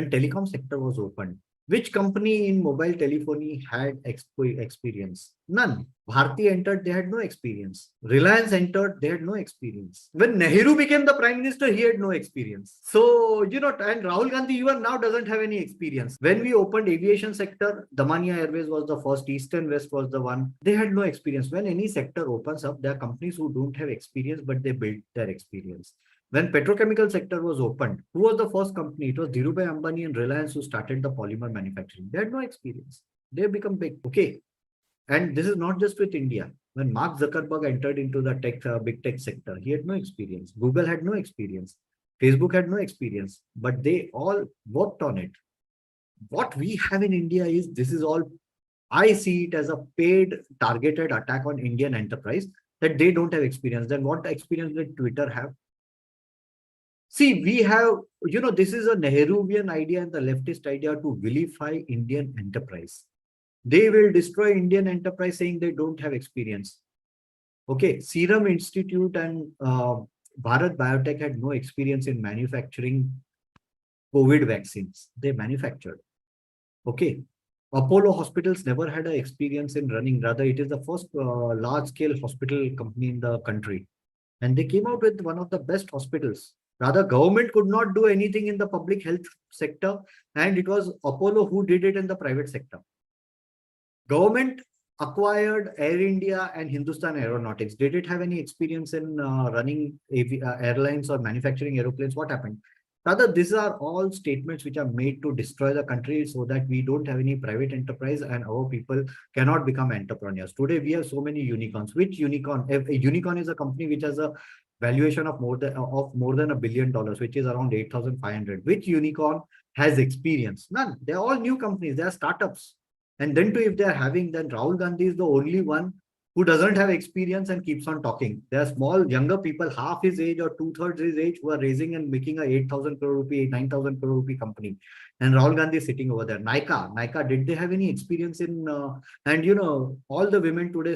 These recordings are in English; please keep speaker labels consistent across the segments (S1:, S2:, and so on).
S1: when telecom sector was opened, which company in mobile telephony had experience? None. Bharti entered, they had no experience. Reliance entered, they had no experience. When Nehru became the prime minister, he had no experience. So, and Rahul Gandhi even now doesn't have any experience. When we opened aviation sector, Damania Airways was the first, Eastern West was the one. They had no experience. When any sector opens up, there are companies who don't have experience, but they build their experience. When petrochemical sector was opened, who was the first company? It was Dhirubhai Ambani and Reliance who started the polymer manufacturing. They had no experience. They have become big. Okay. And this is not just with India. When Mark Zuckerberg entered into the big tech sector, he had no experience. Google had no experience. Facebook had no experience, but they all worked on it. What we have in India is, this is all, I see it as a paid, targeted attack on Indian enterprise, that they don't have experience. Then what experience did Twitter have? See, we have, this is a Nehruvian idea and the leftist idea to vilify Indian enterprise. They will destroy Indian enterprise saying they don't have experience. Okay, Serum Institute and Bharat Biotech had no experience in manufacturing COVID vaccines. They manufactured. Okay, Apollo Hospitals never had an experience in running. Rather, it is the first large-scale hospital company in the country. And they came out with one of the best hospitals. Rather, government could not do anything in the public health sector, and it was Apollo who did it in the private sector. Government acquired Air India and Hindustan Aeronautics. Did it have any experience in running airlines or manufacturing aeroplanes? What happened? Rather, these are all statements which are made to destroy the country so that we don't have any private enterprise and our people cannot become entrepreneurs. Today, we have so many unicorns. Which unicorn? A unicorn is a company which has a valuation of more than $1 billion, which is around 8,500. Which unicorn has experience? None. They're all new companies. They are startups. And then too, if they're having, then Rahul Gandhi is the only one who doesn't have experience and keeps on talking. There are small, younger people, half his age or 2/3 his age, who are raising and making a 8,000 crore rupee, 9,000 crore rupee company. And Rahul Gandhi is sitting over there. Nykaa, did they have any experience in, all the women today,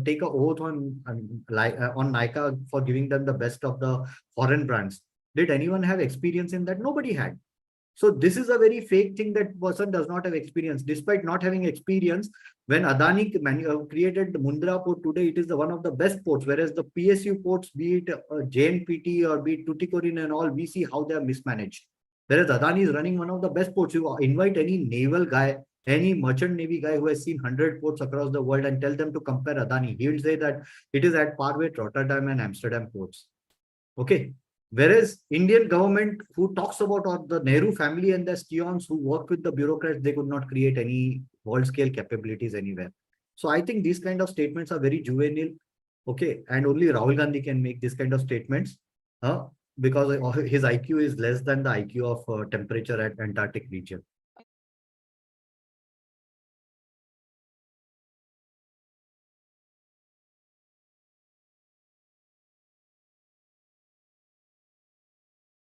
S1: take an oath on Nykaa for giving them the best of the foreign brands. Did anyone have experience in that? Nobody had. So this is a very fake thing that person does not have experience. Despite not having experience, when Adani created the Mundra port today, it is one of the best ports, whereas the PSU ports, be it JNPT or be it Tuticorin and all, we see how they are mismanaged. Whereas Adani is running one of the best ports. You invite any naval guy, any merchant navy guy who has seen 100 ports across the world and tell them to compare Adani. He will say that it is at par with Rotterdam and Amsterdam ports. Okay. Whereas Indian government, who talks about the Nehru family and their scions who work with the bureaucrats, they could not create any world-scale capabilities anywhere. So I think these kind of statements are very juvenile. Okay, and only Rahul Gandhi can make these kind of statements because his IQ is less than the IQ of temperature at Antarctic region.